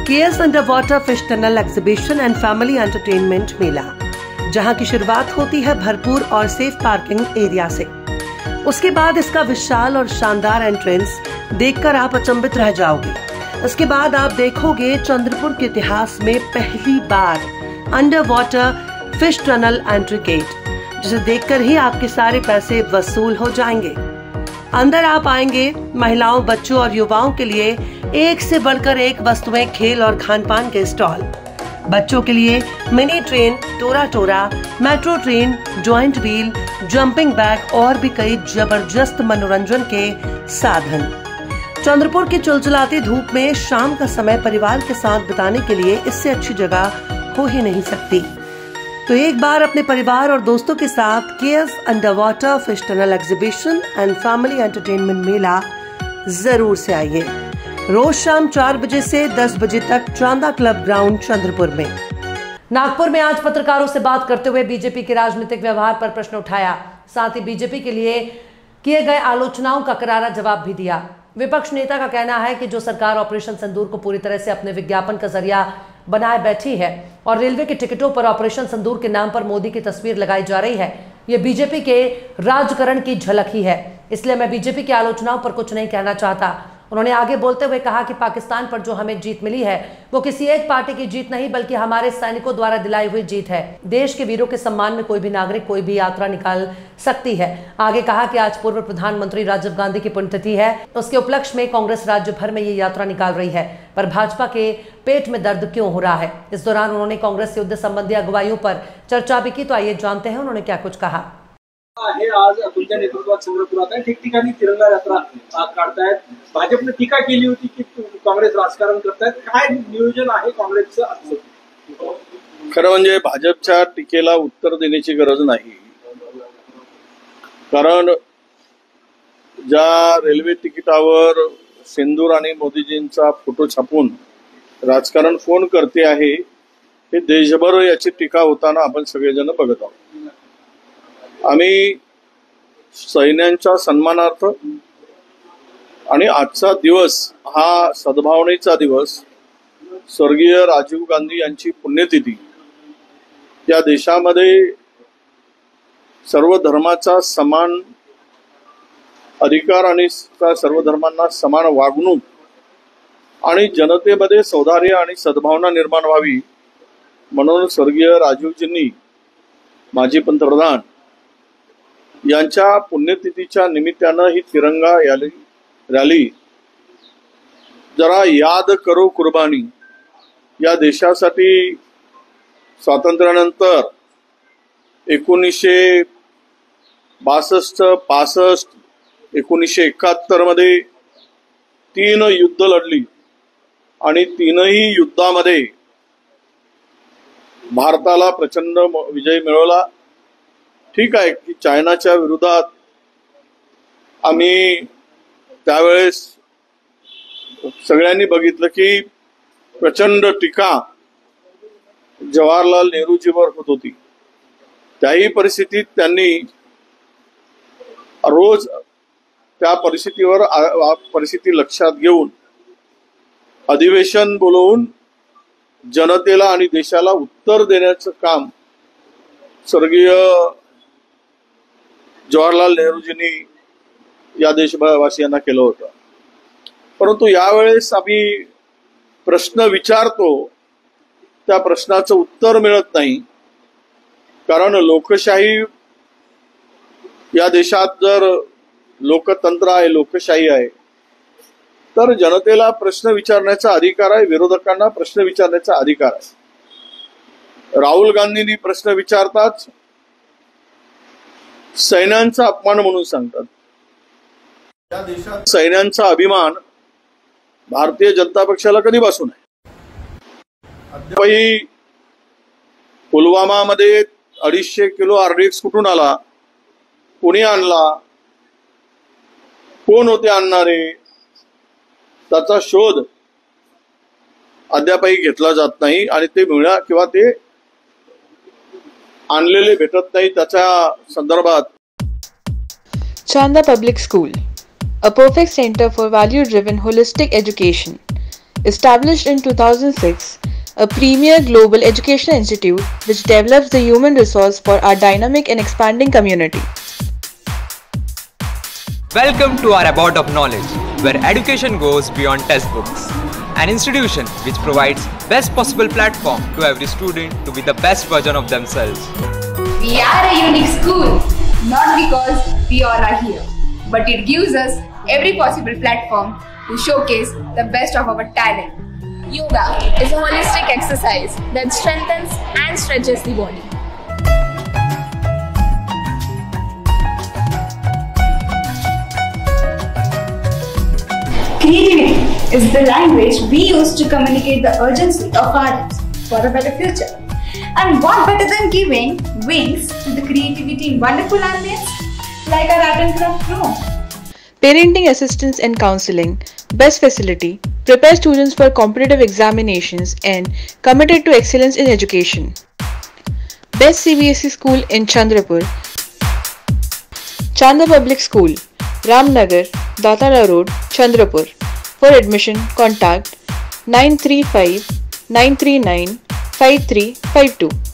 KS underwater fish tunnel exhibition and family entertainment Mela, जहां की शुरुआत होती है भरपूर और सेफ पार्किंग एरिया से। उसके बाद इसका विशाल और शानदार एंट्रेंस देखकर आप अचंभित रह जाओगे। इसके बाद आप देखोगे चंद्रपुर के इतिहास में पहली बार under water fish tunnel entry gate, जिसे देखकर ही आपके सारे पैसे वसूल हो जाएंगे। अंदर आप आएंगे, महिलाओं, बच्चों और युवाओं के लिए एक से बढ़कर एक वस्तुएं, खेल और खान पान के स्टॉल। बच्चों के लिए मिनी ट्रेन, टोरा टोरा, metro train, joint wheel, jumping bag और भी कई जबरदस्त मनोरंजन के साधन। चंद्रपुर की चिलचिलाती धूप में शाम का समय परिवार के साथ बिताने के लिए इससे अच्छी जगह हो ही नहीं सकती। तो एक बार अपने परिवार और दोस्तों के साथ KS underwater fish tunnel exhibition and family entertainment Mela जरूर से आइए। रोज शाम 4 बजे से 10 बजे तक चांदा क्लब ग्राउंड चंद्रपुर में। नागपुर में आज पत्रकारों से बात करते हुए बीजेपी के राजनीतिक व्यवहार पर प्रश्न उठाया, साथ ही बीजेपी के लिए किए गए आलोचनाओं का करारा जवाब भी दिया। विपक्ष नेता का कहना है कि जो सरकार ऑपरेशन सिंदूर को पूरी तरह से अपने विज्ञापन का जरिया बनाए बैठी है और रेलवे के टिकटों पर ऑपरेशन सिंदूर के नाम पर मोदी की तस्वीर लगाई जा रही है, ये बीजेपी के राजकारण की झलक ही है। इसलिए मैं बीजेपी की आलोचनाओं पर कुछ नहीं कहना चाहता। उन्होंने आगे बोलते हुए कहा कि पाकिस्तान पर जो हमें जीत मिली है वो किसी एक पार्टी की जीत नहीं, बल्कि हमारे सैनिकों द्वारा दिलाई हुई जीत है। देश के वीरों के सम्मान में कोई भी नागरिक कोई भी यात्रा निकाल सकती है। आगे कहा कि आज पूर्व प्रधानमंत्री राजीव गांधी की पुण्यतिथि है, उसके उपलक्ष्य में कांग्रेस राज्य भर में ये यात्रा निकाल रही है, पर भाजपा के पेट में दर्द क्यों हो रहा है। इस दौरान उन्होंने कांग्रेस से युद्ध संबंधी अगुवाइयों पर चर्चा भी की। तो आइए जानते हैं उन्होंने क्या कुछ कहा। आहे आज तुमच्या नेतृत्वात चंद्रपुरात आहे, ठिकठिकाणी तिरंगा यात्रा काढतायत। भाजपने टीका केली होती की काँग्रेस राजकारण करतायत, काय नियोजन आहे काँग्रेसचं आजचं? खरं म्हणजे भाजपच्या टीकेला उत्तर देण्याची गरज नाही, कारण ज्या रेल्वे तिकिटावर सिंदूर आणि मोदीजींचा फोटो छापून राजकारण कोण करते आहे हे देशभर याची टीका होताना आपण सगळेजण बघत आहोत। आम्ही सैन्यांच्या सन्मानार्थ आणि आजचा दिवस हा सद्भावनेचा दिवस, स्वर्गीय राजीव गांधी यांची पुण्यतिथी, या देशामध्ये सर्व धर्माचा समान अधिकार आणि सर्व धर्मांना समान वागणूक आणि जनतेमध्ये सौहार्द आणि सद्भावना निर्माण व्हावी म्हणून स्वर्गीय राजीवजींनी, माजी पंतप्रधान यांच्या पुण्यतिथीच्या निमित्तानं ही तिरंगा रॅली जरा याद करो कुर्बानी या देशासाठी स्वातंत्र्यानंतर 1962, 65, 1971 मध्ये 3 युद्ध लढली आणि 3ही युद्धामध्ये भारताला प्रचंड विजय मिळवला। ठीक आहे की चायनाच्या विरोधात आम्ही त्यावेळेस सगळ्यांनी बघितलं की प्रचंड टीका जवाहरलाल नेहरूजीवर होत होती। त्याही परिस्थितीत त्यांनी रोज त्या परिस्थिती लक्षात घेऊन अधिवेशन बोलवून जनतेला आणि देशाला उत्तर देण्याचं काम स्वर्गीय जवाहरलाल नेहरूजींनी या देशवासियांना केलं होतं। परंतु यावेळेस आम्ही प्रश्न विचारतो, त्या प्रश्नाचं उत्तर मिळत नाही, कारण लोकशाही या देशात जर लोकतंत्र आहे, लोकशाही आहे, तर जनतेला प्रश्न विचारण्याचा अधिकार आहे, विरोधकांना प्रश्न विचारण्याचा अधिकार आहे। राहुल गांधींनी प्रश्न विचारताच सैन्यांचा अपमान म्हणून सांगतात। या देशात सैन्यांचा अभिमान भारतीय जनता पक्षाला कधीपासून आहे? अद्यापही पुलवामा मध्ये 250 किलो आरडीएक्स कुठून आला, कोणी आणला, कोण होते आणणारे, त्याचा शोध अद्यापही घेतला जात नाही आणि ते मिळा किंवा ते आणलेले भेटत नाही त्याच्या संदर्भात। Chanda Public School, a perfect center for value-driven holistic education. Established in 2006, a premier global educational institute which develops the human resource for our dynamic and expanding community. Welcome to our Abode of Knowledge, where education goes beyond textbooks. An institution which provides best possible platform to every student to be the best version of themselves. We are a unique school, not because we all are here, but it gives us every possible platform to showcase the best of our talent. Yoga is a holistic exercise that strengthens and stretches the body. Creativity is the language we use to communicate the urgency of our dreams for a better future. And what better than giving wings to the creativity in wonderful ambience like our art and craft room? Parenting assistance and counseling, best facility, prepare students for competitive examinations and committed to excellence in education. Best CBSE school in Chandrapur, Chanda Public School, Ramnagar, Datala Road, Chandrapur. For admission, contact 935 939 5352.